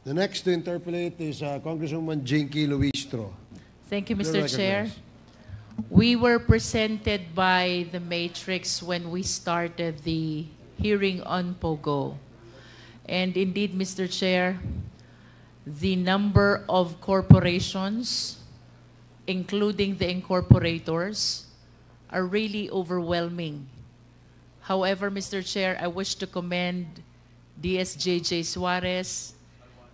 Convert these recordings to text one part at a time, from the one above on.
The next to interpolate is Congresswoman Jinky Luistro. Thank you, You're Mr. Chair. recognized. We were presented by the Matrix when we started the hearing on POGO. And indeed, Mr. Chair, the number of corporations, including the incorporators, are really overwhelming. However, Mr. Chair, I wish to commend DSJJ Suarez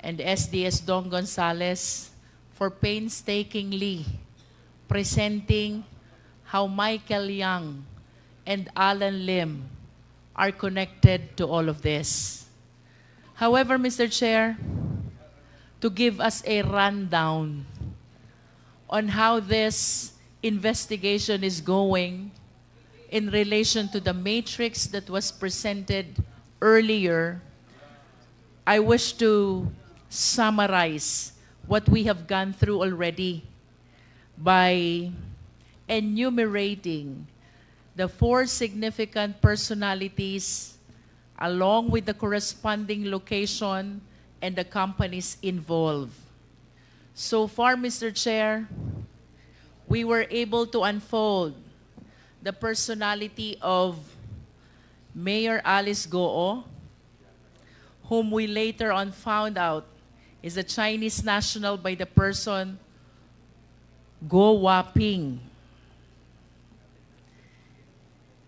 and SDS Don Gonzales for painstakingly presenting how Michael Young and Alan Lim are connected to all of this. However, Mr. Chair, to give us a rundown on how this investigation is going in relation to the matrix that was presented earlier, I wish to summarize what we have gone through already by enumerating the 4 significant personalities along with the corresponding location and the companies involved. So far, Mr. Chair, we were able to unfold the personality of Mayor Alice Guo, whom we later on found out is a Chinese national by the person Guo Waping.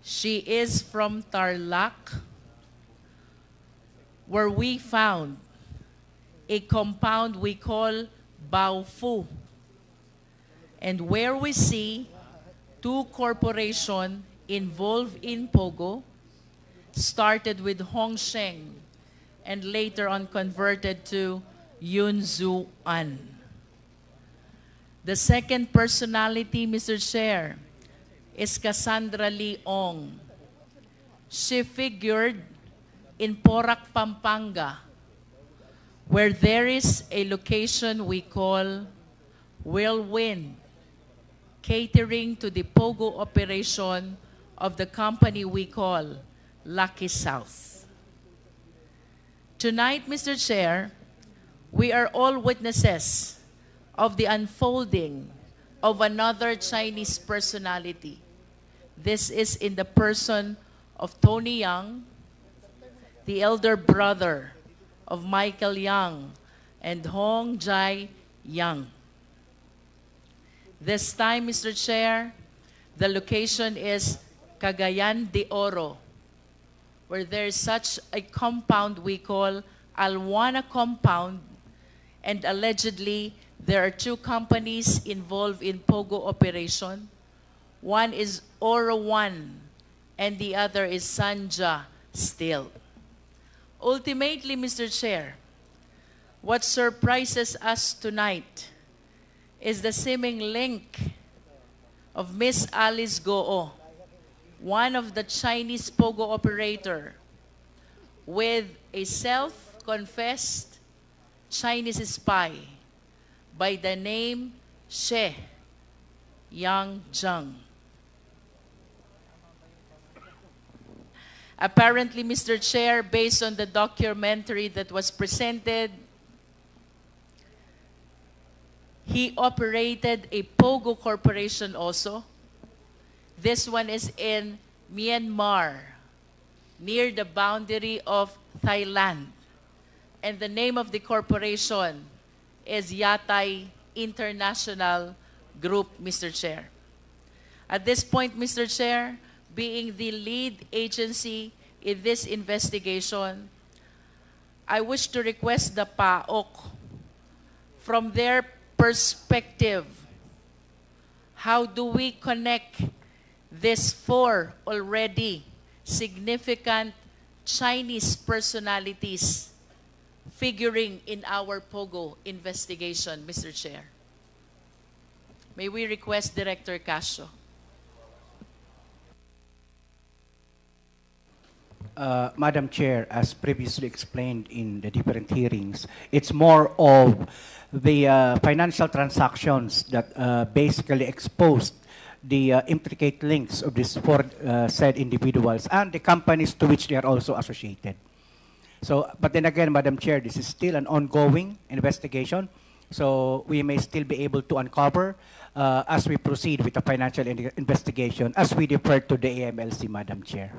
She is from Tarlac, where we found a compound we call Baofu, and where we see 2 corporations involved in POGO, started with Hongsheng and later on converted to Yunzu An. The second personality, Mr. Chair, is Cassandra Leong. She figured in Porac, Pampanga, where there is a location we call Whirlwind, catering to the POGO operation of the company we call Lucky South. Tonight, Mr. Chair, we are all witnesses of the unfolding of another Chinese personality. This is in the person of Tony Yang, the elder brother of Michael Yang and Hong Jai Yang. This time, Mr. Chair, the location is Cagayan de Oro, where there is such a compound we call Alwana Compound, and allegedly there are 2 companies involved in POGO operation. One is Oro One, and the other is Sanja Steel. Ultimately, Mr. Chair, what surprises us tonight is the seeming link of Miss Alice Guo, one of the Chinese POGO operator, with a self-confessed Chinese spy by the name She Yang-jung. Apparently, Mr. Chair, based on the documentary that was presented, he operated a POGO corporation also. This one is in Myanmar, near the boundary of Thailand. And the name of the corporation is Yatai International Group, Mr. Chair. At this point, Mr. Chair, being the lead agency in this investigation, I wish to request the PAOK, from their perspective, how do we connect these 4 already significant Chinese personalities figuring in our POGO investigation, Mr. Chair? May we request Director Castro. Madam Chair, as previously explained in the different hearings, it's more of the financial transactions that basically exposed the intricate links of these 4 said individuals and the companies to which they are also associated. So, but then again, Madam Chair, this is still an ongoing investigation. So we may still be able to uncover as we proceed with the financial investigation, as we defer to the AMLC, Madam Chair.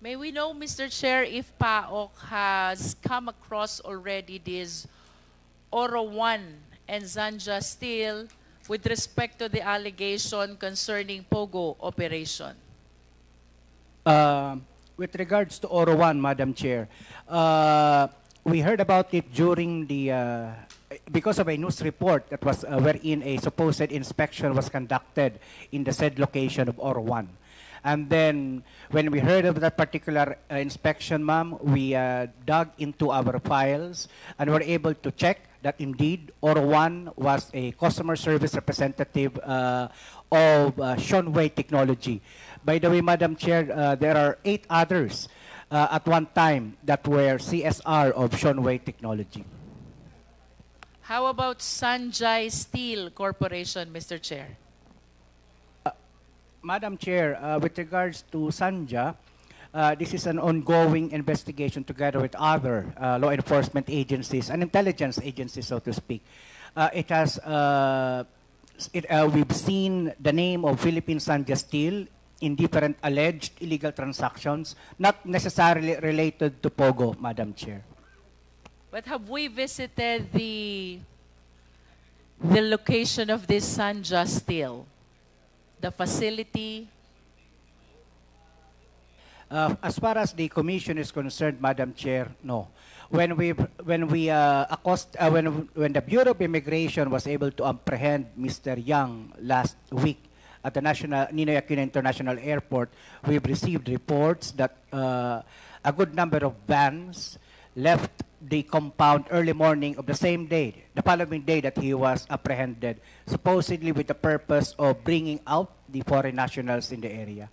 May we know, Mr. Chair, if PAOK has come across already this Oro 1 and Zanja Steel with respect to the allegation concerning POGO operation? With regards to Oro 1, Madam Chair, we heard about it during the, because of a news report that was wherein a supposed inspection was conducted in the said location of Oro 1. And then when we heard of that particular inspection, ma'am, we dug into our files and were able to check that indeed Oro 1 was a customer service representative of Shonway Technology. By the way, Madam Chair, there are 8 others at one time that were CSR of Shonway Technology. How about Sanjay Steel Corporation, Mr. Chair? Madam Chair, with regards to Sanja, this is an ongoing investigation together with other law enforcement agencies and intelligence agencies, so to speak. We've seen the name of Philippine Sanja Steel in different alleged illegal transactions, not necessarily related to POGO, Madam Chair. But have we visited the location of this Sanja Steel? The facility? As far as the commission is concerned, Madam Chair, no. When the Bureau of Immigration was able to apprehend Mr. Yang last week at the Ninoy Aquino International Airport, we've received reports that a good number of vans left the compound early morning of the same day, the following day that he was apprehended, supposedly with the purpose of bringing out the foreign nationals in the area.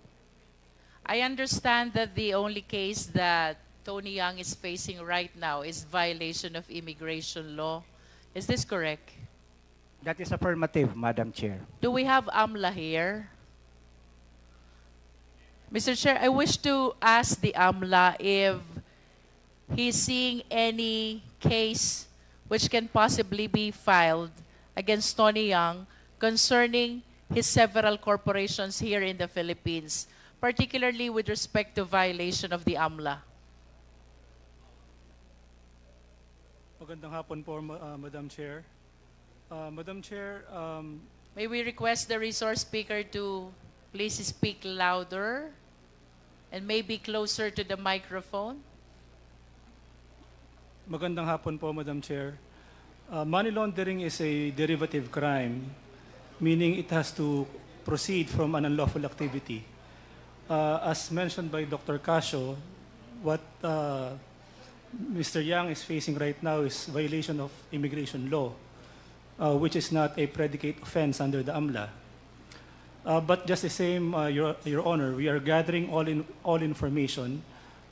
I understand that the only case that Tony Yang is facing right now is violation of immigration law. Is this correct? That is affirmative, Madam Chair. Do we have AMLA here? Mr. Chair, I wish to ask the AMLA if he's seeing any case which can possibly be filed against Tony Yang concerning his several corporations here in the Philippines, particularly with respect to violation of the AMLA. Magandang hapon po, Madam Chair. Madam Chair, May we request the resource speaker to please speak louder and maybe closer to the microphone? magandang hapon po, Madam Chair. Money laundering is a derivative crime, meaning it has to proceed from an unlawful activity. As mentioned by Dr. Casio, what Mr. Yang is facing right now is violation of immigration law, which is not a predicate offense under the AMLA. But just the same, Your Honor, we are gathering all information,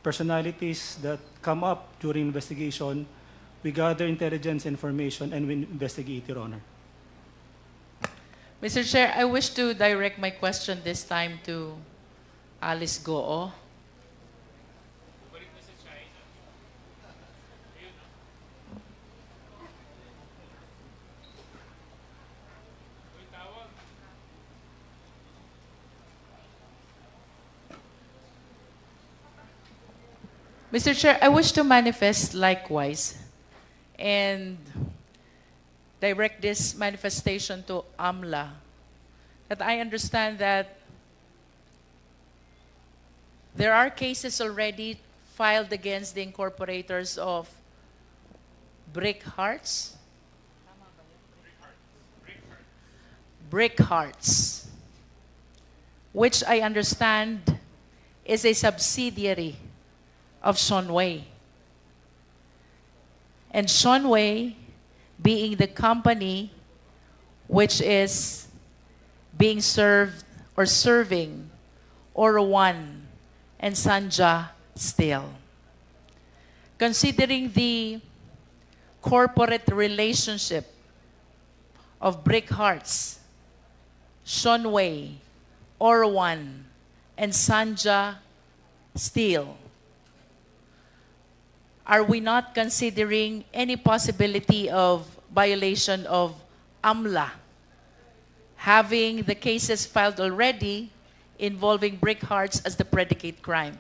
personalities that come up during investigation. We gather intelligence information and we investigate, Your Honor. Mr. Chair, I wish to direct my question this time to Alice Goo. Mr. Chair, I wish to manifest likewise and direct this manifestation to AMLA, that I understand that there are cases already filed against the incorporators of Brick Hearts, which I understand is a subsidiary of Shonway. And Shonway being the company which is being served or serving Oro 1 and Sanja Steel. Considering the corporate relationship of Brick Hearts, Shonway, Oro 1, and Sanja Steel, are we not considering any possibility of violation of AMLA, having the cases filed already involving Brick Hearts as the predicate crime?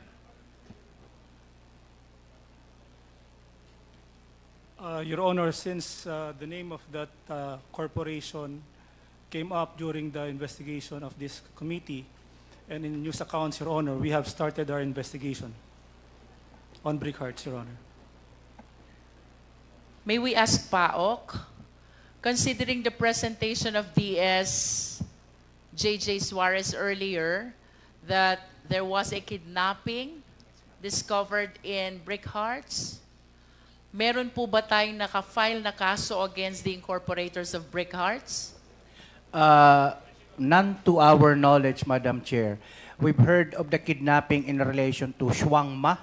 Your Honor, since the name of that corporation came up during the investigation of this committee, and in news accounts, Your Honor, we have started our investigation on Brick Hearts, Your Honor. May we ask PAOK, considering the presentation of DS J.J. Suarez earlier, that there was a kidnapping discovered in Brick Hearts, meron po ba tayong naka-file na kaso against the incorporators of Brick Hearts? None to our knowledge, Madam Chair. We've heard of the kidnapping in relation to Shuangma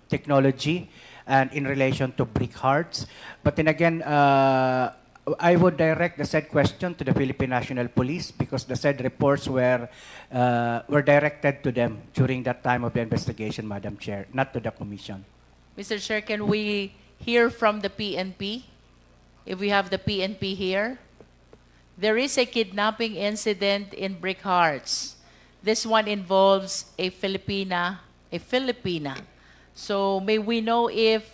Technology and in relation to Brick Hearts. But then again, I would direct the said question to the Philippine National Police because the said reports were directed to them during that time of the investigation, Madam Chair, not to the Commission. Mr. Chair, can we hear from the PNP? If we have the PNP here. There is a kidnapping incident in Brick Hearts. This one involves a Filipina. So may we know if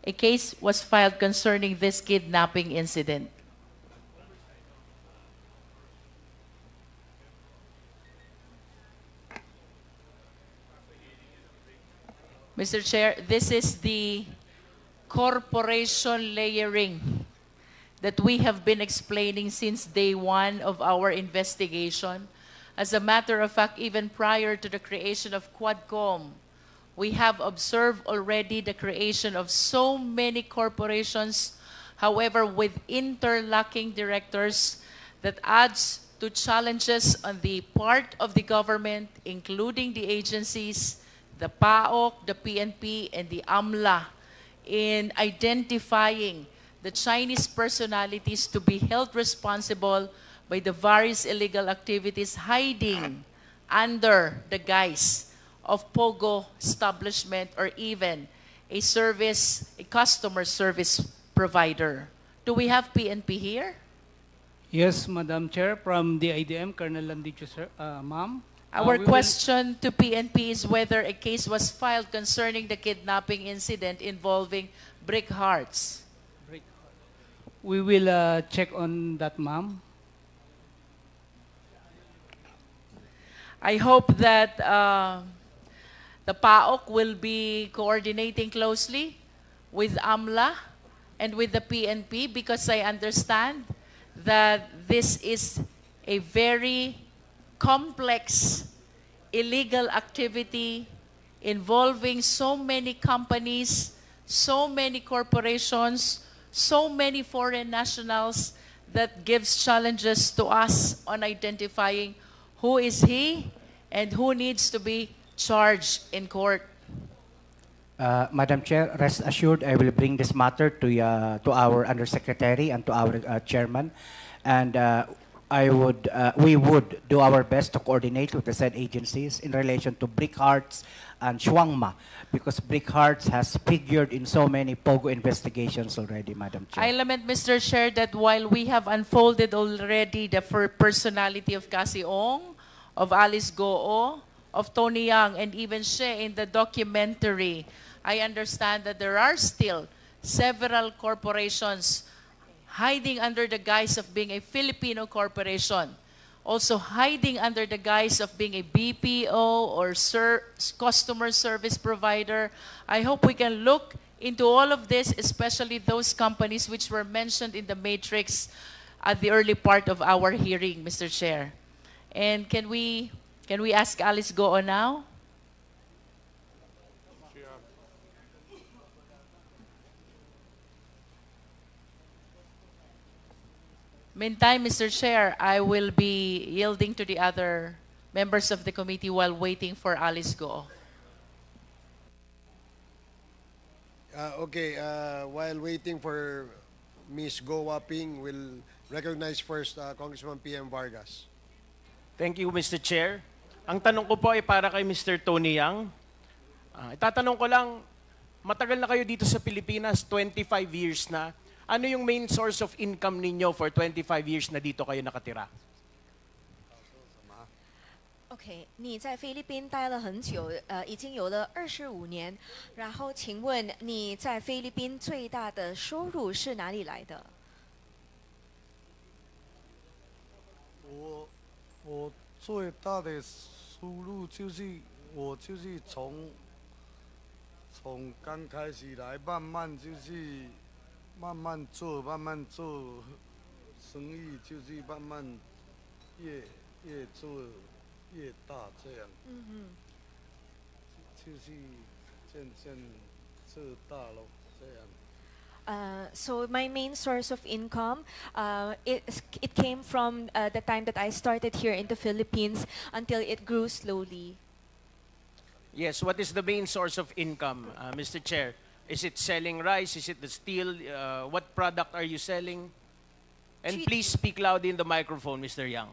a case was filed concerning this kidnapping incident? Mr. Chair, this is the corporation layering that we have been explaining since day one of our investigation. As a matter of fact, even prior to the creation of Quadcom, we have observed already the creation of so many corporations, however, with interlocking directors that adds to challenges on the part of the government, including the agencies, the PAOK, the PNP, and the AMLA, in identifying the Chinese personalities to be held responsible by the various illegal activities hiding under the guise of POGO establishment or even a customer service provider. Do we have PNP here? Yes, Madam Chair, from the IDM, Colonel Landicho, sir, ma'am. Our question to PNP is whether a case was filed concerning the kidnapping incident involving Brick Hearts. We will check on that, ma'am. I hope that the PAOK will be coordinating closely with AMLA and with the PNP because I understand that this is a very complex illegal activity involving so many companies, so many corporations, so many foreign nationals that gives challenges to us on identifying who is he and who needs to be charged in court. Madam Chair, rest assured I will bring this matter to our Undersecretary and to our Chairman. And we would do our best to coordinate with the said agencies in relation to Brick Hearts and Shuangma, because Brick Hearts has figured in so many POGO investigations already, Madam Chair. I lament, Mr. Chair, that while we have unfolded already the personality of Cassie Ong, of Alice Goo, of Tony Yang, and even She in the documentary, I understand that there are still several corporations hiding under the guise of being a Filipino corporation, also hiding under the guise of being a BPO or customer service provider. I hope we can look into all of this, especially those companies which were mentioned in the matrix at the early part of our hearing, Mr. Chair. And can we ask Alice Goo now? Meantime, Mr. Chair, I will be yielding to the other members of the committee while waiting for Alice Goo. While waiting for Ms. Go Waping, we'll recognize first Congressman PM Vargas. Thank you, Mr. Chair. Ang tanong ko po ay para kay Mr. Tony Yang. Itatanong ko lang, Matagal na kayo dito sa Pilipinas, 25 years na. Ano yung main source of income ninyo for 25 years na dito kayo nakatira? OK，你在菲律宾待了很久，已经有了25年。然后，请问你在菲律宾最大的收入是哪里来的？我最大的收入就是从刚开始来，慢慢做生意，就是慢慢越做越大这样。就是渐渐做大了这样。So my main source of income, it came from the time that I started here in the Philippines until it grew slowly. Yes, what is the main source of income, Mr. Chair? Is it selling rice? Is it the steel? What product are you selling? And please speak loud in the microphone, Mr. Yang.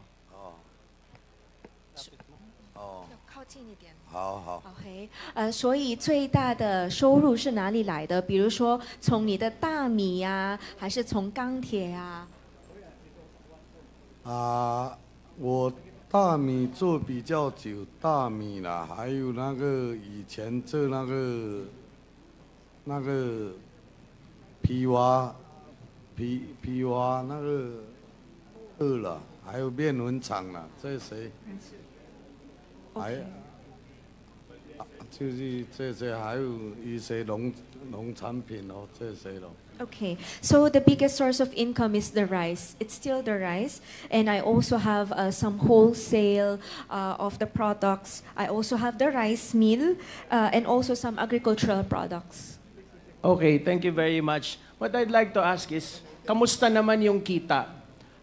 靠近一点。好。OK，所以最大的收入是哪里来的？比如说从你的大米呀，还是从钢铁呀？我大米做比较久，大米啦，还有那个以前做那个皮娃那个了，还有面粉厂啦，这些，就是这些，还有一些农产品哦，这些咯。Okay, so the biggest source of income is the rice. It's still the rice, and I also have some wholesale of the products. I also have the rice mill and also some agricultural products. Okay, thank you very much. What I'd like to ask is, kamusta naman yung kita?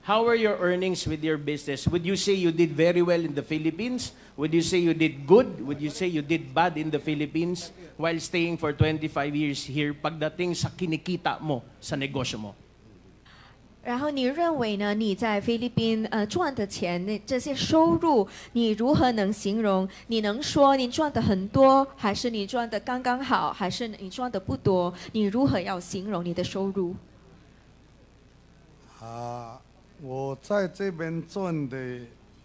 How are your earnings with your business? Would you say you did very well in the Philippines? Would you say you did good? Would you say you did bad in the Philippines while staying for 25 years here pagdating sa kinikita mo sa negosyo mo? 然后你认为呢？你在菲律宾赚的钱，这些收入，你如何能形容？你能说你赚的很多，还是你赚的刚刚好，还是你赚的不多？你如何要形容你的收入？我在这边赚的，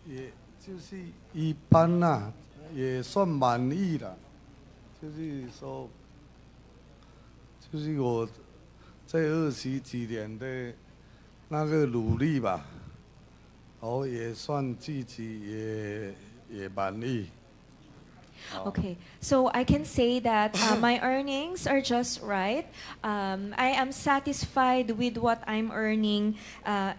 也就是一般啦，也算满意了。就是说，就是我这20几年的那个努力吧，也算自己也满意。Okay, so I can say that my earnings are just right. I am satisfied with what I'm earning,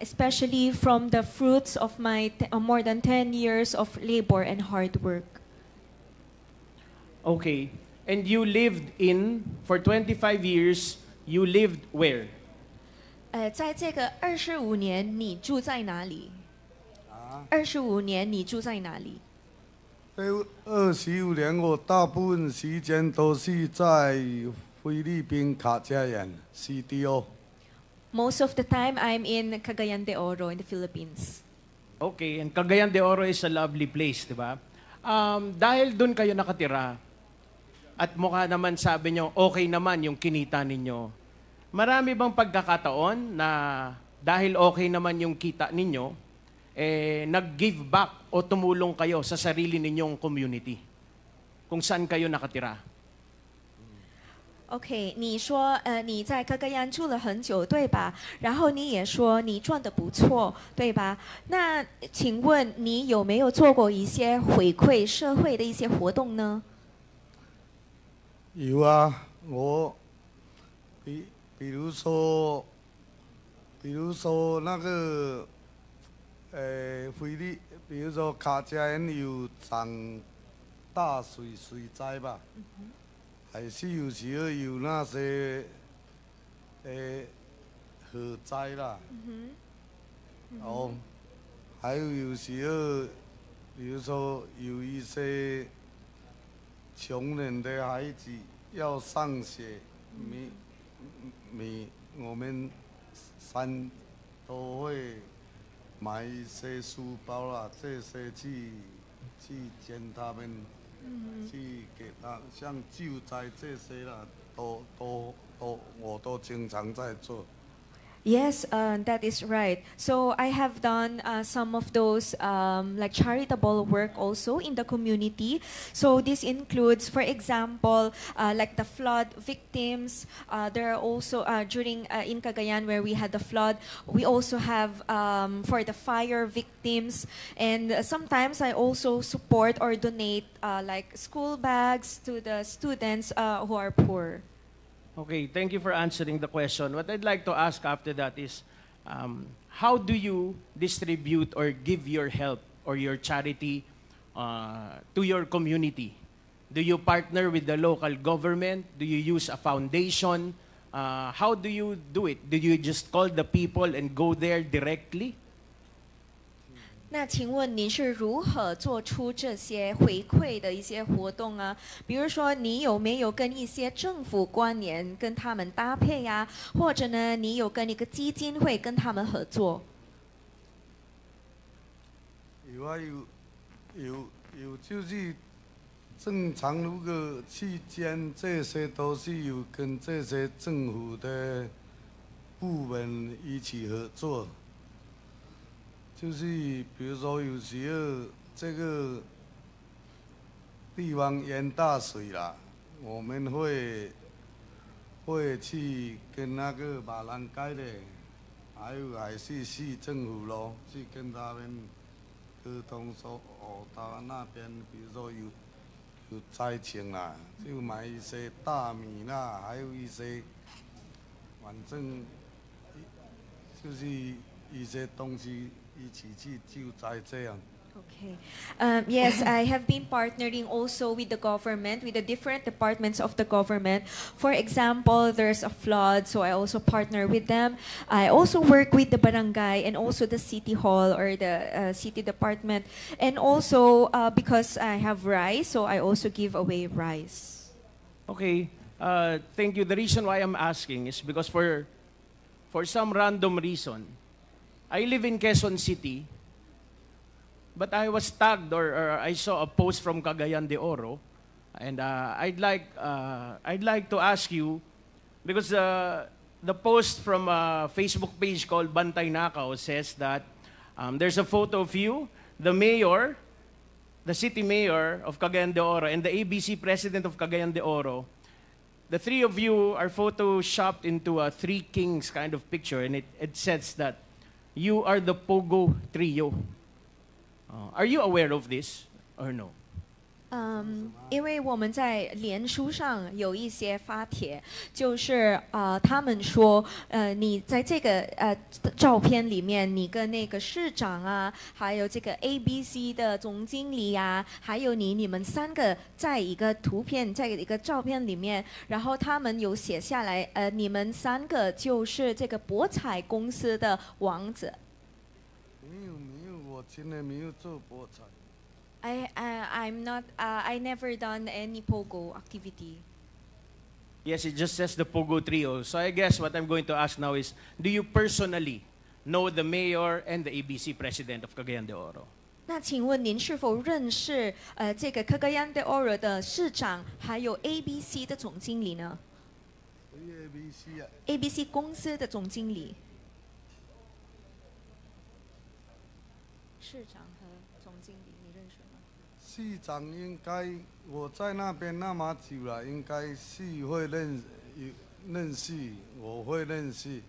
especially from the fruits of my more than 10 years of labor and hard work. Okay. And you lived for 25 years, you lived where? 在这个25年，你住在哪里？25年，你住在哪里？这25年，我大部分时间都是在菲律宾卡加延 CDO。Most of the time, I'm in Cagayan de Oro in the Philippines. Okay, and Cagayan de Oro is a lovely place, di ba? Dahil doon kayo nakatira, at mukha naman sabi nyo, okay naman yung kinita ninyo. Marami bang pagkakataon na dahil okay naman yung kita ninyo, nag-give back o tumulong kayo sa sarili ninyong community kung saan kayo nakatira? OK， 你说你在哥哥安住了很久，对吧？然后你也说你赚得不错，对吧？那请问你有没有做过一些回馈社会的一些活动呢？有啊，我比如说那个比如说卡加延有涨大水灾吧，还是有时候有那些火灾啦，还有时候比如说有一些穷人的孩子要上学，我们都会买一些书包啦，这些去捐他们，去给他，像救灾这些啦，我都经常在做。 Yes, that is right. So I have done some of those like charitable work also in the community. So this includes, for example, like the flood victims. There are also during in Cagayan where we had the flood, we also have for the fire victims. And sometimes I also support or donate like school bags to the students who are poor. Okay, thank you for answering the question. What I'd like to ask after that is, how do you distribute or give your help or your charity to your community? Do you partner with the local government? Do you use a foundation? How do you do it? Do you just call the people and go there directly? 那请问您是如何做出这些回馈的一些活动啊？比如说，你有没有跟一些政府官员跟他们搭配呀、或者呢，你有跟一个基金会跟他们合作？有就是正常如果期间这些都是有跟这些政府的部门一起合作。 就是比如说，有时候这个地方淹大水啦，我们会去跟那个马兰街的，还是市政府咯，去跟他们沟通说，哦，他那边比如说有灾情啦，就买一些大米啦，还有一些，反正就是一些东西。 Okay. Yes, I have been partnering also with the government, with the different departments of the government. For example, there's a flood, so I also partner with them. I also work with the barangay and also the city hall or the city department. And also, because I have rice, so I also give away rice. Okay, thank you. The reason why I'm asking is because for some random reason, I live in Quezon City, but I was tagged or I saw a post from Cagayan de Oro, and I'd like to ask you, because the post from a Facebook page called Bantay Nakaw says that there's a photo of you, the mayor, the city mayor of Cagayan de Oro, and the ABC president of Cagayan de Oro. The three of you are photoshopped into a three kings kind of picture, and it says that you are the Pogo Trio. Are you aware of this or no? 因为我们在脸书上有一些发帖，就是他们说，你在这个照片里面，你跟那个市长啊，还有这个 ABC 的总经理呀、还有你们三个在一个图片，在一个照片里面，然后他们有写下来，你们三个就是这个博彩公司的王子。没有，我真的没有做博彩。 I'm not. I never done any pogo activity. Yes, it just says the Pogo Trio. So I guess what I'm going to ask now is, do you personally know the mayor and the ABC president of Cagayan de Oro? 那请问您是否认识这个 Cagayan de Oro 的市长，还有 ABC 的总经理呢 ABC 啊 ？ABC 公司的总经理。市长和总经理，你认识吗？ 市长应该我在那边那么久了，应该是会认识，我会认识，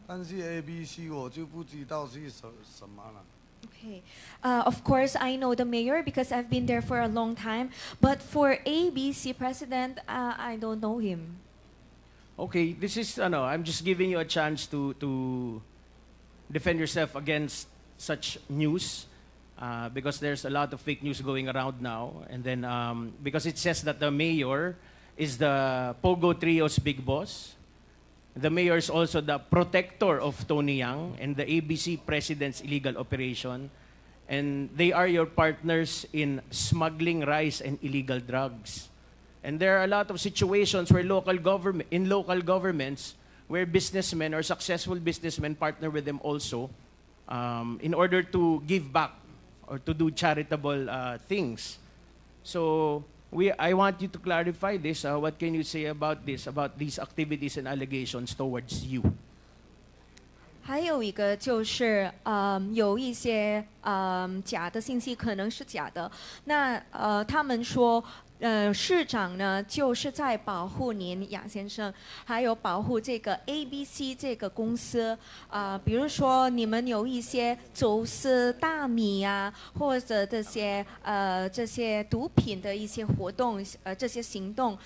但是 ABC 我就不知道是什么了。 Okay. Of course, I know the mayor because I've been there for a long time. But for ABC president, I don't know him. Okay, this is I'm just giving you a chance to defend yourself against such news. Because there's a lot of fake news going around now. And then because it says that the mayor is the Pogo Trio's big boss. The mayor is also the protector of Tony Yang and the ABC president's illegal operation. And they are your partners in smuggling rice and illegal drugs. And there are a lot of situations where local governments where businessmen or successful businessmen partner with them also in order to give back or to do charitable things. So I want you to clarify this. What can you say about this, about these activities and allegations towards you? 还有一个就是，有一些假的信息可能是假的。那他们说，市长呢就是在保护您杨先生，还有保护这个 ABC 这个公司。比如说你们有一些走私大米啊，或者这些毒品的一些活动，这些行动，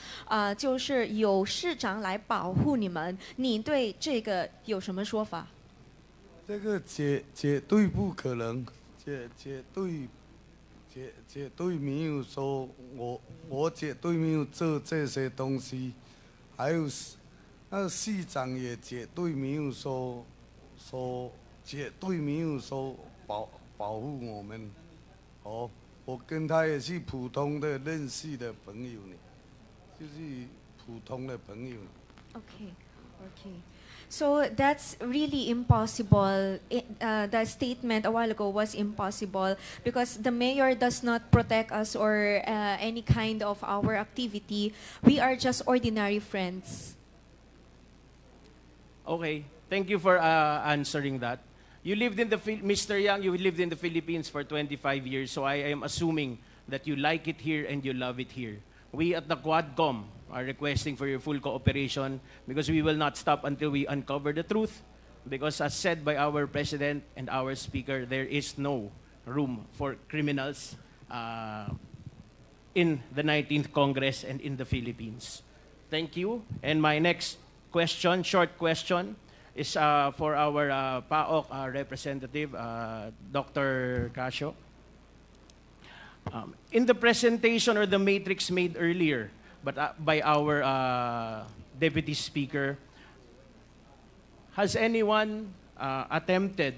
就是由市长来保护你们。你对这个有什么说法？ 这个绝对不可能，绝对没有说我绝对没有做这些东西，还有那市长也绝对没有说绝对没有说保护我们，哦，我跟他也是普通的认识的朋友呢，就是普通的朋友。Okay. So that's really impossible. The statement a while ago was impossible because the mayor does not protect us or any kind of our activity. We are just ordinary friends. Okay, thank you for answering that. You lived in Mr. Yang, you lived in the Philippines for 25 years, so I am assuming that you like it here and you love it here. We at the Quadcom are requesting for your full cooperation because we will not stop until we uncover the truth. Because as said by our President and our Speaker, there is no room for criminals in the 19th Congress and in the Philippines. Thank you. And my next question, short question, is for our PAOK representative, Dr. Casio. In the presentation or the matrix made earlier, but by our Deputy Speaker, has anyone attempted,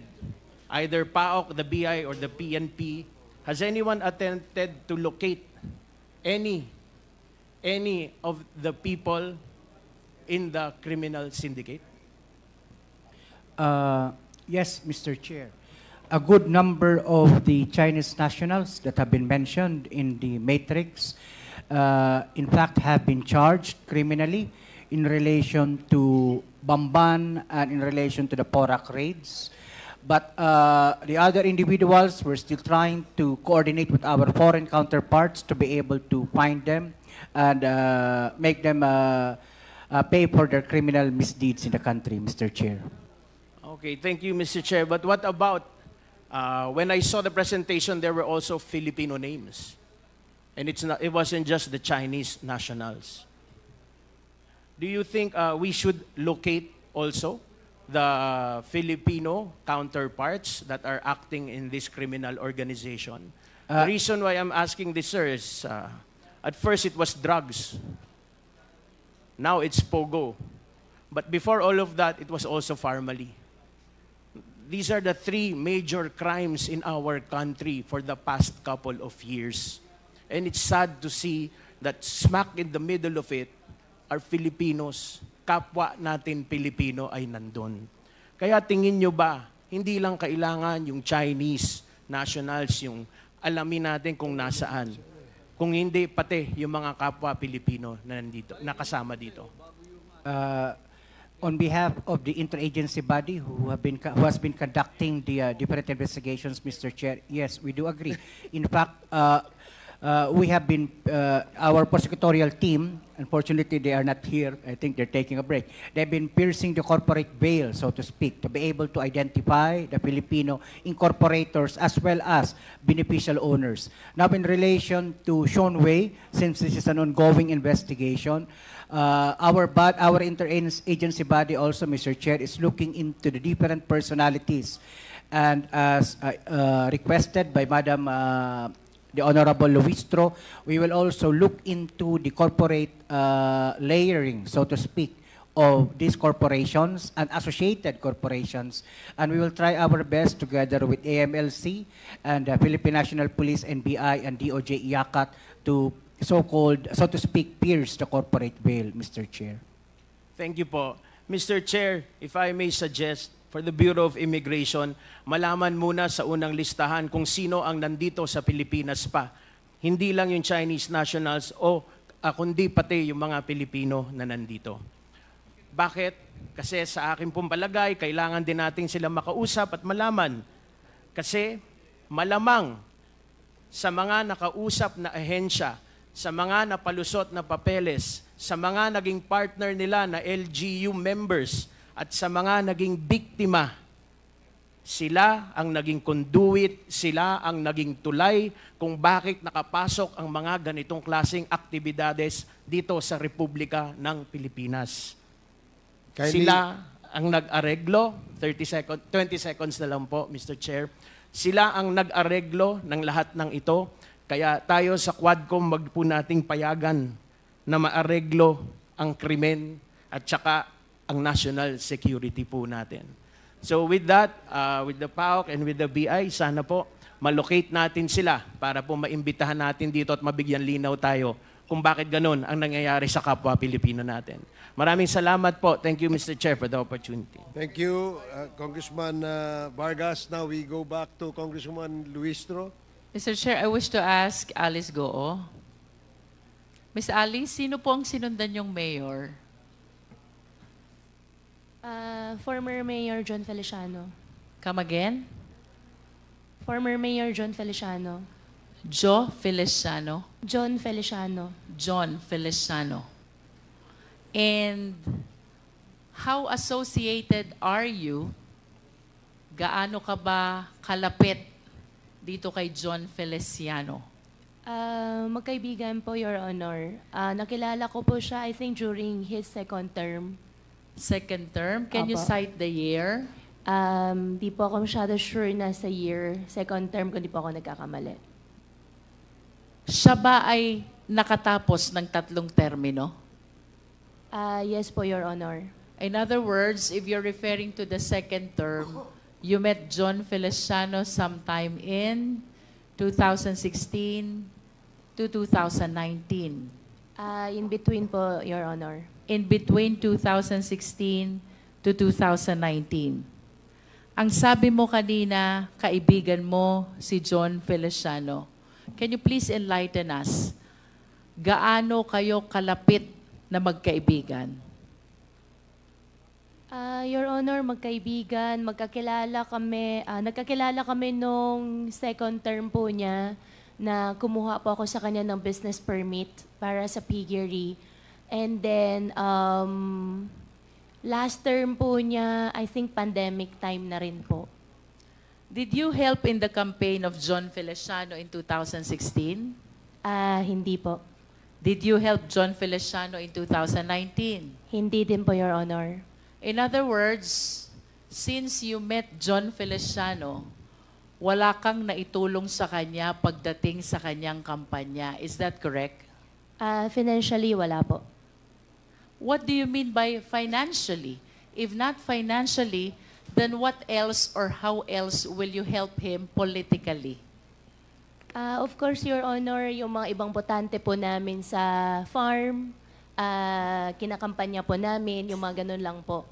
either PAOK, the BI, or the PNP, has anyone attempted to locate any of the people in the criminal syndicate? Yes, Mr. Chair. A good number of the Chinese nationals that have been mentioned in the matrix, in fact, have been charged criminally in relation to Bamban and in relation to the Porac raids. But the other individuals, we're still trying to coordinate with our foreign counterparts to be able to find them and make them pay for their criminal misdeeds in the country, Mr. Chair. Okay, thank you, Mr. Chair. But what about, when I saw the presentation, there were also Filipino names. And it wasn't just the Chinese nationals. Do you think we should locate also the Filipino counterparts that are acting in this criminal organization? The reason why I'm asking this, sir, is at first it was drugs. Now it's Pogo. But before all of that, it was also Farmally. These are the three major crimes in our country for the past couple of years. And it's sad to see that smack in the middle of it are Filipinos. Kapwa natin Pilipino ay nandun. Kaya tingin nyo ba, hindi lang kailangan yung Chinese nationals, yung alamin natin kung nasaan. Kung hindi, pati yung mga kapwa Pilipino na nandito, nakasama dito. On behalf of the interagency body who has been conducting the different investigations, Mr. Chair, yes, we do agree. In fact, we have been, our prosecutorial team, unfortunately they are not here, I think they're taking a break. They've been piercing the corporate veil, so to speak, to be able to identify the Filipino incorporators as well as beneficial owners. Now in relation to Sean Wei, since this is an ongoing investigation, our interagency body also, Mr. Chair, is looking into the different personalities. And as requested by Madam the Honorable Luistro, we will also look into the corporate layering, so to speak, of these corporations and associated corporations. And we will try our best together with AMLC and the Philippine National Police, NBI, and DOJ IACAT to so-called, so to speak, pierce the corporate veil, Mr. Chair. Thank you po. Mr. Chair, if I may suggest, for the Bureau of Immigration, malaman muna sa unang listahan kung sino ang nandito sa Pilipinas pa Hindi lang yung Chinese nationals kundi pati yung mga Pilipino na nandito. Bakit? Kasi sa akin pong palagay, kailangan din natin sila makausap at malaman. Kasi malamang sa mga nakausap na ahensya, sa mga napalusot na papeles, sa mga naging partner nila na LGU members, at sa mga naging biktima, sila ang naging conduit, sila ang naging tulay kung bakit nakapasok ang mga ganitong klaseng aktibidades dito sa Republika ng Pilipinas. Sila ang nag-areglo, 20 seconds na lang po, Mr. Chair. Sila ang nag-areglo ng lahat ng ito. Kaya tayo sa Quadcom wag po nating payagan na maareglo ang krimen at saka ang national security po natin. So with that, with the PAOK and with the BI, sana po malocate natin sila para po maimbitahan natin dito at mabigyan linaw tayo kung bakit ganun ang nangyayari sa kapwa Pilipino natin. Maraming salamat po. Thank you, Mr. Chair, for the opportunity. Thank you, Congressman Vargas. Now we go back to Congresswoman Luistro. Mr. Chair, I wish to ask Alice Goo. Ms. Alice, sino po ang sinundan yung mayor? Former Mayor John Feliciano. Come again? Former Mayor John Feliciano. Joe Feliciano. John Feliciano. John Feliciano. And how associated are you? Gaano ka ba kalapit dito kay John Feliciano? Magkaibigan po, Your Honor. Nakilala ko po siya, I think, during his second term. Second term? Can you Apo. cite the year? Di po ako masyado sure na sa year. Second term, kung di po ako nagkakamali. Siya ba ay nakatapos ng 3 termino? Yes po, Your Honor. In other words, if you're referring to the second term, you met John Feliciano sometime in 2016 to 2019. In between po, Your Honor. In between 2016 to 2019. Ang sabi mo kanina, kaibigan mo si John Feliciano. Can you please enlighten us? Gaano kayo kalapit na magkaibigan? Your Honor, magkaibigan, nagkakilala kami nung second term po niya na kumuha po ako sa kanya ng business permit para sa piggery. And then, last term po niya, I think pandemic time na rin po. Did you help in the campaign of John Feliciano in 2016? Hindi po. Did you help John Feliciano in 2019? Hindi din po, Your Honor. In other words, since you met John Feliciano, wala kang naitulong sa kanya pagdating sa kanyang kampanya. Is that correct? Financially, wala po. What do you mean by financially? If not financially, then what else or how else will you help him politically? Of course, Your Honor, yung mga ibang botante po namin sa farm, kinakampanya po namin, yung mga ganun lang po.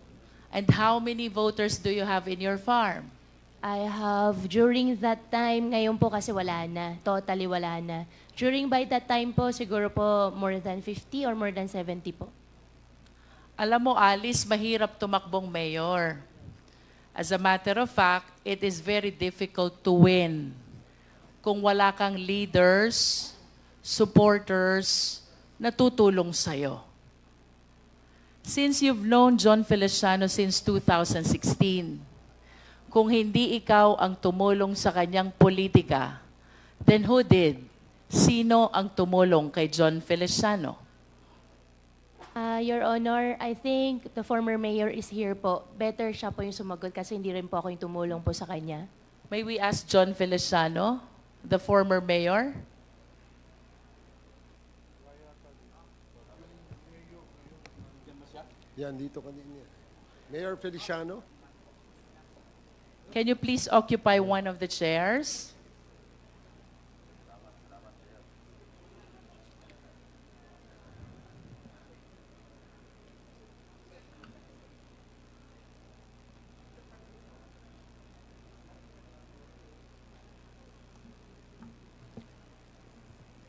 And how many voters do you have in your farm? I have, during that time, ngayon po kasi wala na, totally wala na. During by that time po, siguro po more than 50 or more than 70 po. Alam mo, Alice, mahirap tumakbong mayor. As a matter of fact, it is very difficult to win kung wala kang leaders, supporters, na tutulong sa'yo. Since you've known John Feliciano since 2016, kung hindi ikaw ang tumulong sa kanyang politika, then who did? Sino ang tumulong kay John Feliciano? Your Honor, I think the former mayor is here po. Better siya po yung sumagot kasi hindi rin po ako yung tumulong po sa kanya. May we ask John Feliciano, the former mayor? Yan, dito kanina. Mayor Feliciano? Can you please occupy one of the chairs?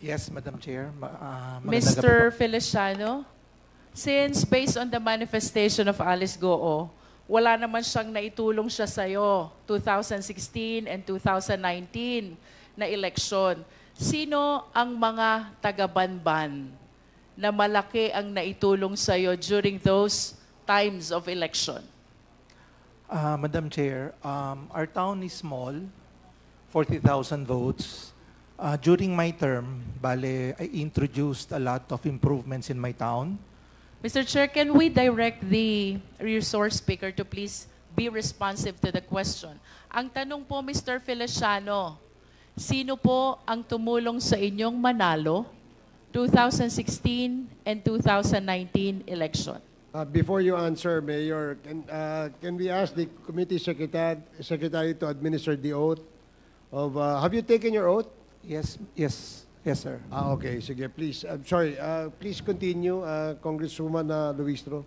Yes, Madam Chair. Mr. Feliciano, since based on the manifestation of Alice Goo, wala naman siyang naitulong siya sa'yo, 2016 and 2019 na eleksyon. Sino ang mga taga-Banban na malaki ang naitulong sa'yo during those times of election? Madam Chair, our town is small, 40,000 votes. During my term, I introduced a lot of improvements in my town. Mr. Chair, can we direct the resource speaker to please be responsive to the question? Ang tanong po, Mr. Feliciano, sino po ang tumulong sa inyong manalo 2016 and 2019 election? Before you answer, Mayor, can we ask the committee secretary to administer the oath of, have you taken your oath? Yes, sir. Okay, sige, please. I'm sorry, please continue, Congresswoman Luistro.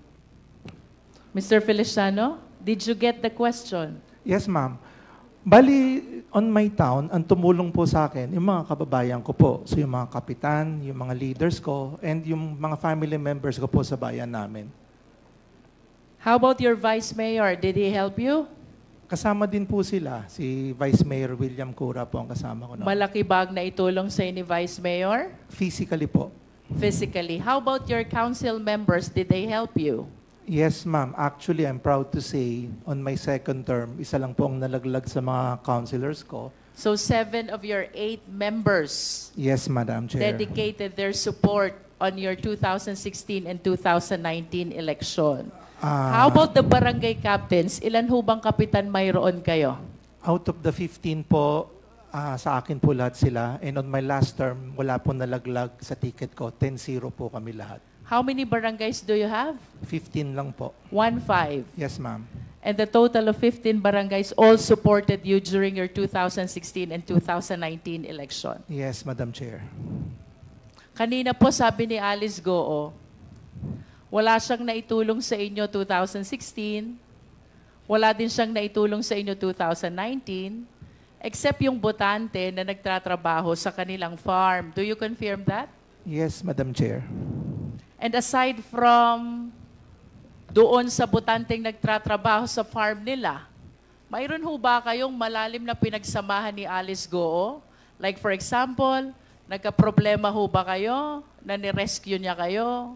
Mr. Feliciano, did you get the question? Yes, ma'am. Bali, on my town, ang tumulong po sa akin, yung mga kababayan ko po. So yung mga kapitan, yung mga leaders ko, and yung mga family members ko po sa bayan namin. How about your Vice Mayor? Did he help you? Kasama din po sila. Si Vice Mayor William Cura po ang kasama ko. Malaki bag na itulong sa ni Vice Mayor? Physically po. Physically. How about your council members? Did they help you? Yes, ma'am. Actually, I'm proud to say, on my second term, isa lang po ang nalaglag sa mga councilors ko. So 7 of your 8 members Yes, Madam Chair. dedicated their support on your 2016 and 2019 election. How about the barangay captains? Ilan ho bang kapitan mayroon kayo? Out of the 15 po, sa akin po lahat sila. And on my last term, wala po nalaglag sa ticket ko. 10-0 po kami lahat. How many barangays do you have? 15 lang po. 15. Yes, ma'am. And the total of 15 barangays all supported you during your 2016 and 2019 election. Yes, Madam Chair. Kanina po sabi ni Alice Goo, wala siyang naitulong sa inyo 2016, wala din siyang naitulong sa inyo 2019, except yung botante na nagtatrabaho sa kanilang farm. Do you confirm that? Yes, Madam Chair. And aside from doon sa botanteng nagtatrabaho sa farm nila, mayroon ho ba kayong malalim na pinagsamahan ni Alice Goo? Like for example, nagka-problema ho ba kayo na ni-rescue niya kayo?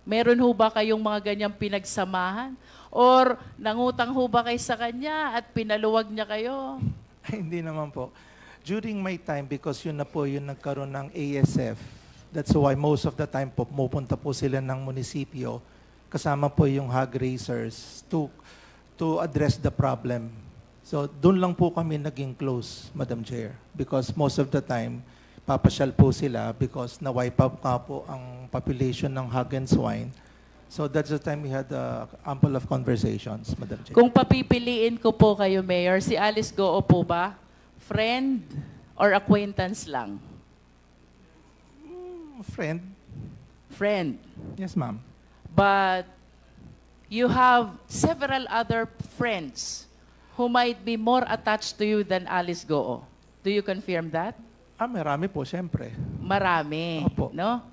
Meron ho ba kayong mga ganyang pinagsamahan? Or nangutang ho ba kayo sa kanya at pinaluwag niya kayo? Hindi naman po. During my time, because yun na po yung nagkaroon ng ASF, that's why most of the time po, pupunta po sila ng munisipyo, kasama po yung hog raisers to address the problem. So doon lang po kami naging close, Madam Chair, because most of the time, papasyal po sila because na-wipe out nga po ang population ng hog and swine. So that's the time we had ample of conversations, Madam Chair. Kung papipiliin ko po kayo, Mayor, si Alice Goo po ba? Friend or acquaintance lang? Friend. Friend. Yes, ma'am. But you have several other friends who might be more attached to you than Alice Goo. Do you confirm that? Marami po, siyempre. Marami. Opo. No?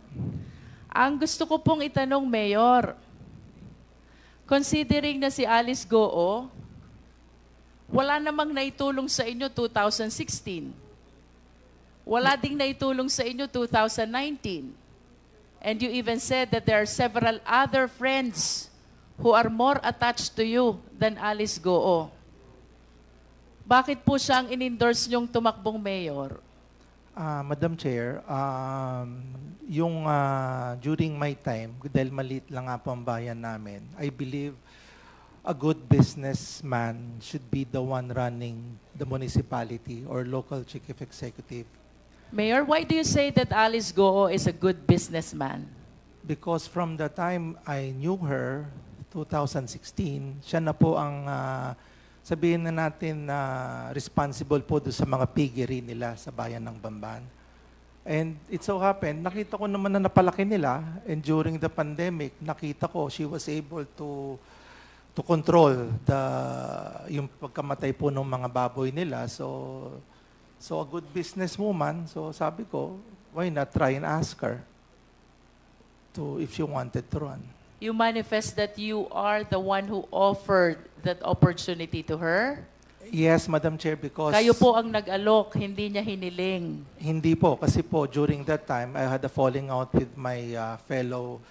Ang gusto ko pong itanong, Mayor, considering na si Alice Goo, wala namang naitulong sa inyo 2016. Wala ding naitulong sa inyo 2019. And you even said that there are several other friends who are more attached to you than Alice Goo. Bakit po siya ang in-endorse niyong tumakbong mayor? Madam Chair, during my time, dahil maliit lang nga po ang bayan namin, I believe a good businessman should be the one running the municipality or local chief executive. Mayor, why do you say that Alice Goo is a good businessman? Because from the time I knew her, 2016, siya na po ang sabihin na natin na responsible po doon sa mga piggery nila sa bayan ng Bamban. And it so happened, nakita ko naman na napalaki nila, and during the pandemic, nakita ko she was able to control yung pagkamatay po ng mga baboy nila. So a good businesswoman, so sabi ko, why not try and ask her if she wanted to run? You manifest that you are the one who offered that opportunity to her? Yes, Madam Chair, because... Kayo po ang nag-alok, hindi niya hiniling. Hindi po, kasi po during that time, I had a falling out with my fellow,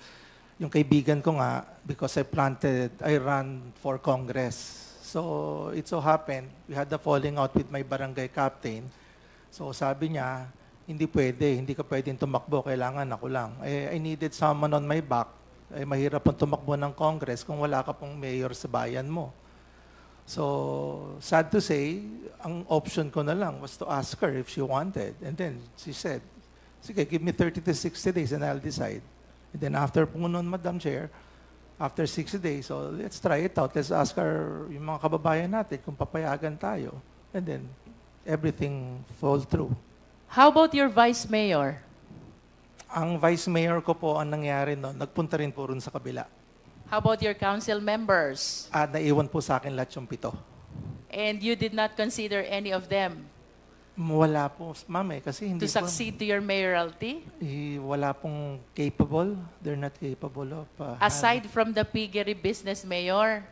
yung kaibigan ko nga, because I ran for Congress. So, it so happened, we had a falling out with my barangay captain. So, sabi niya, hindi ka pwedeng tumakbo, kailangan ako lang. I needed someone on my back. Mahirap pong tumakbo ng Congress kung wala ka pong mayor sa bayan mo. So, sad to say, ang option ko na lang was to ask her if she wanted. And then, she said, sige, give me 30 to 60 days and I'll decide. And then after po nun, Madam Chair, after 60 days, so let's try it out. Let's ask our yung mga kababayan natin kung papayagan tayo. And then, everything fall through. How about your vice mayor? Ang vice mayor ko po, ang nangyari noon, nagpunta rin po rin sa kabila. How about your council members? At naiwan po sa akin lahat yung 7. And you did not consider any of them Wala po, ma'am kasi hindi to succeed to your mayoralty? Wala pong capable. They're not capable of... Aside from the piggery business mayor,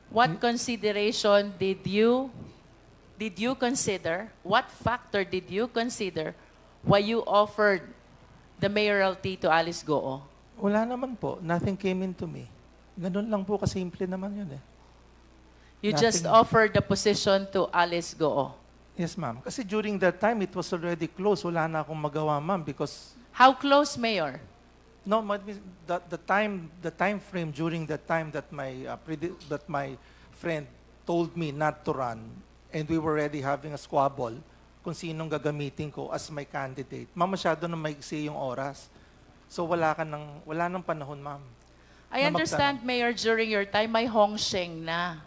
what consideration did you consider, what factor did you consider why you offered the mayoralty to Alice Goo? Wala naman po. Nothing came into me. Ganun lang po, kasimple naman yun You just offered the position to Alice Goo. Yes, ma'am. Kasi during that time, it was already closed. Wala na akong magawa, ma'am, because... How close, Mayor? No, the time frame during that time that my friend told me not to run, and we were already having a squabble kung sinong gagamitin ko as my candidate. Ma'am, masyado na maigsi yung oras. So wala nang panahon, ma'am. I understand, Mayor, during your time, may Hong Sheng na.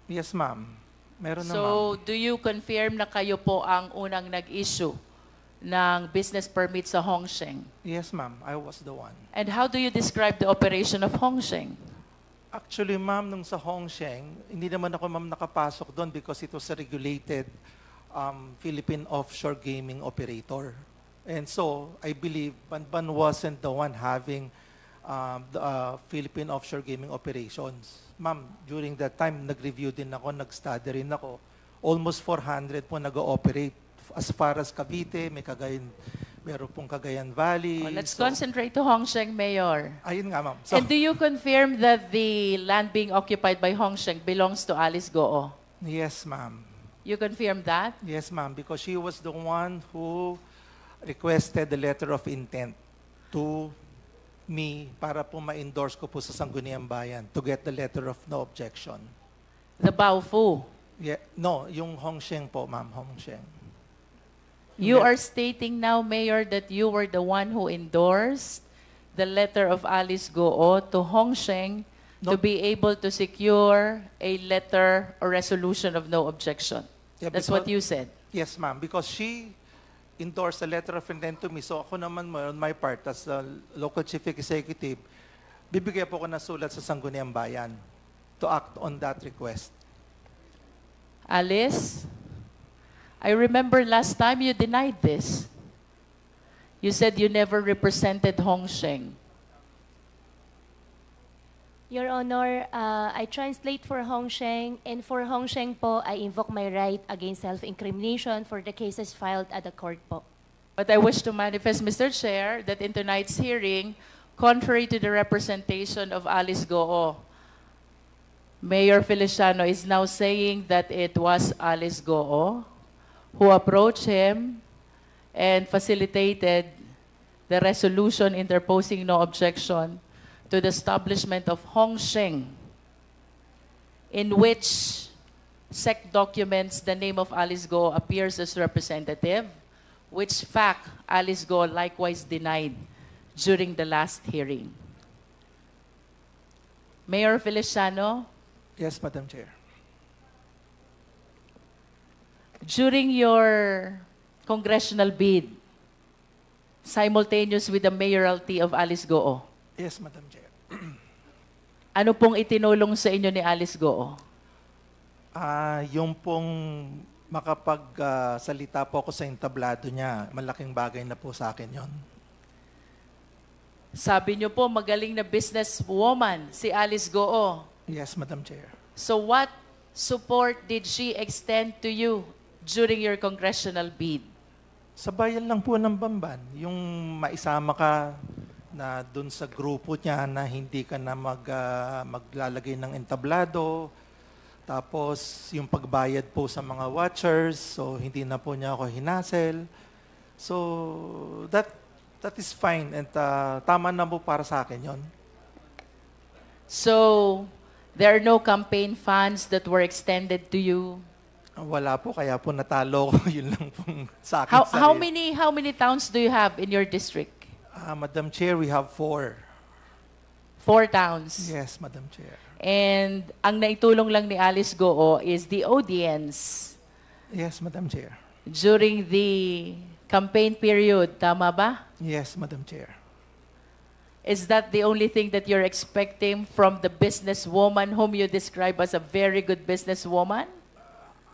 Yes, ma'am. Meron na, So, do you confirm na kayo po ang unang nag-issue ng business permit sa Hong Sheng? Yes, ma'am. I was the one. And how do you describe the operation of Hong Sheng? Actually, ma'am, nung sa Hong Sheng, hindi naman ako, ma'am, nakapasok doon because it was a regulated Philippine offshore gaming operator. And so, I believe Banban wasn't the one having the Philippine offshore gaming operations. Ma'am, during that time, nag-review din ako, nag-study rin ako. Almost 400 po nag-ooperate. As far as Cavite, meron pong Cagayan Valley. Let's concentrate to Hong Sheng, Mayor. Ayun nga, ma'am. So, And do you confirm that the land being occupied by Hong Sheng belongs to Alice Goo? yes, ma'am. You confirm that? Yes, ma'am, because she was the one who requested the letter of intent to me para po ma-endorse ko po sa Sangguniang Bayan to get the letter of no objection. The Baofu. Yeah, no, yung Hong Sheng po, ma'am, Hong Sheng. You are stating now, Mayor, that you were the one who endorsed the letter of Alice Goo to Hong Sheng to be able to secure a letter or resolution of no objection. Yeah, That's what you said. Yes, ma'am, because she endorsed a letter of intent to me. So ako naman, on my part, as a local chief executive, bibigay po ko na sulat sa Sangguniang Bayan to act on that request. Alice, I remember last time you denied this. You said you never represented Hong Sheng. Your Honor, I translate for Hong Sheng, and for Hong Sheng po, I invoke my right against self-incrimination for the cases filed at the court po. But I wish to manifest, Mr. Chair, that in tonight's hearing, contrary to the representation of Alice Goo, Mayor Feliciano is now saying that it was Alice Goo who approached him and facilitated the resolution interposing no objection to the establishment of Hong Sheng, in which SEC documents the name of Alice Goo appears as representative, which fact Alice Goo likewise denied during the last hearing. Mayor Feliciano, Yes, Madam Chair. during your congressional bid, simultaneous with the mayoralty of Alice Goo, Yes, Madam Chair. ano pong itinulong sa inyo ni Alice Goo? Yung pong makapagsalita po ako sa entablado niya. Malaking bagay na po sa akin yon. Sabi niyo po, magaling na businesswoman si Alice Goo. Yes, Madam Chair. So what support did she extend to you during your congressional bid? Sa bayan lang po ng Bamban, yung maisama ka na dun sa grupo niya na hindi ka na maglalagay ng entablado, tapos yung pagbayad po sa mga watchers, so hindi na po niya ako hinasel. So that is fine and tama na po para sa akin yon. So there are no campaign funds that were extended to you? Wala po, kaya po natalo ko. Yun lang pong sa akin. How many towns do you have in your district? Madam Chair, we have 4. 4 towns. Yes, Madam Chair. And ang naitulong lang ni Alice Goo is the audience Yes, Madam Chair. during the campaign period. Tama ba? Yes, Madam Chair. Is that the only thing that you're expecting from the businesswoman whom you describe as a very good businesswoman?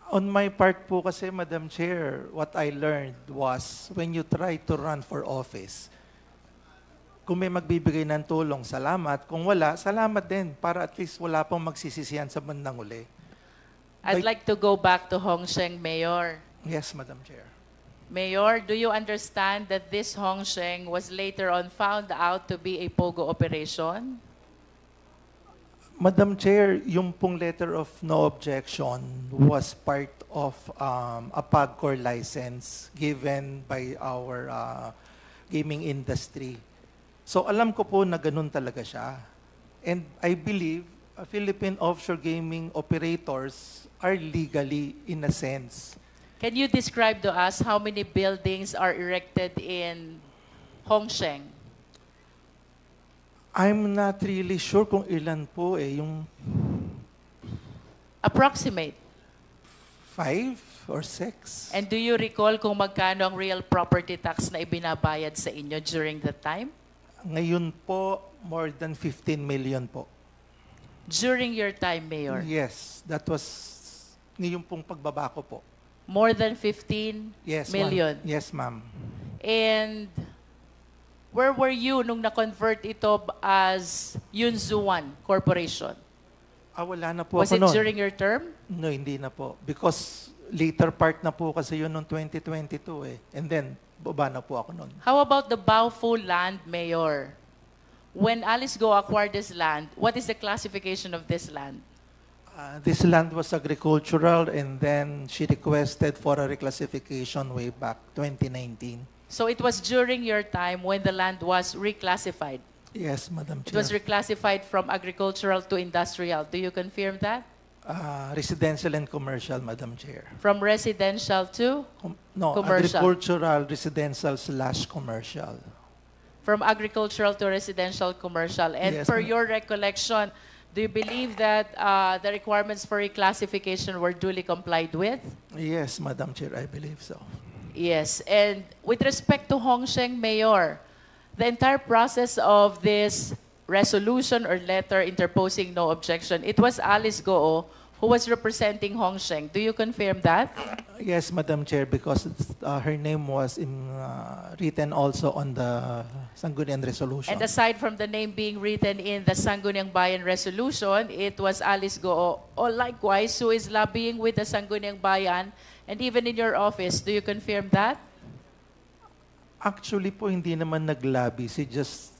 On my part po kasi, Madam Chair, what I learned was when you try to run for office, kung may magbibigay ng tulong, salamat. Kung wala, salamat din para at least wala pong magsisisihan sa bandang uli. I'd like to go back to Hongsheng, Mayor. Yes, Madam Chair. Mayor, do you understand that this Hongsheng was later on found out to be a POGO operation? Madam Chair, yung pong letter of no objection was part of a PAGCOR license given by our gaming industry. So alam ko po na ganun talaga siya. And I believe Philippine offshore gaming operators are legally in a sense. Can you describe to us how many buildings are erected in Hongsheng? I'm not really sure kung ilan po yung Approximate. 5 or 6. And do you recall kung magkano ang real property tax na ibinabayad sa inyo during that time? Ngayon po, more than 15 million po. During your time, Mayor? Yes, that was ngayong pong pagbaba ko po. More than 15 Yes, million? ma'am. Yes, ma'am. And where were you nung na-convert ito as Yunzuan Corporation? Wala na po Was ako it noon. during your term? No, hindi na po. Because later part na po kasi yun noong 2022 eh. And then, baba na po ako noon. How about the Baofu land, Mayor? When Alice Go acquired this land, what is the classification of this land? This land was agricultural and then she requested for a reclassification way back 2019. So it was during your time when the land was reclassified. Yes, Madam It Chair. was reclassified from agricultural to industrial. Do you confirm that? Residential and commercial, Madam Chair. From residential to No, commercial. agricultural, residential / commercial. From agricultural to residential commercial. And Yes, per ma'am. your recollection, do you believe that the requirements for reclassification were duly complied with? Yes, Madam Chair, I believe so. Yes. And with respect to Hongsheng, Mayor, the entire process of this resolution or letter interposing no objection, it was Alice Goo who was representing Hongsheng. Do you confirm that? Yes, Madam Chair, because her name was written also on the Sangguniang Resolution. And aside from the name being written in the Sangguniang Bayan Resolution, it was Alice Goo, or likewise, who is lobbying with the Sangguniang Bayan, and even in your office. Do you confirm that? Actually po, hindi naman nag-lobby. She just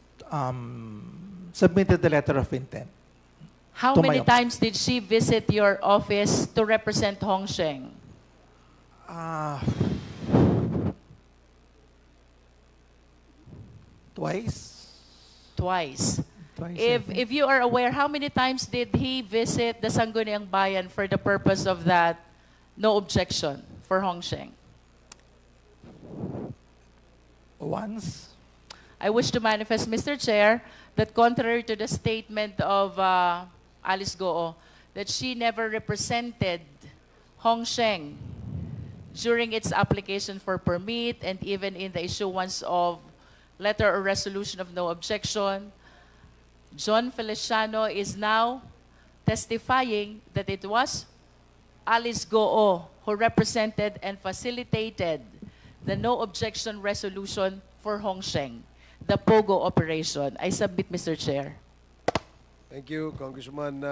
submitted the letter of intent. How To my many office. times did she visit your office to represent Hongsheng? Twice? Twice. Twice, I think. If you are aware, how many times did he visit the Sangguniang Bayan for the purpose of that no objection for Hongsheng? Once? I wish to manifest, Mr. Chair, that contrary to the statement of Alice Goo, that she never represented Hongsheng during its application for permit and even in the issuance of letter or resolution of no objection, John Feliciano is now testifying that it was Alice Goo, who represented and facilitated the no objection resolution for Hongsheng, the POGO operation. I submit, Mr. Chair. Thank you, Congresswoman.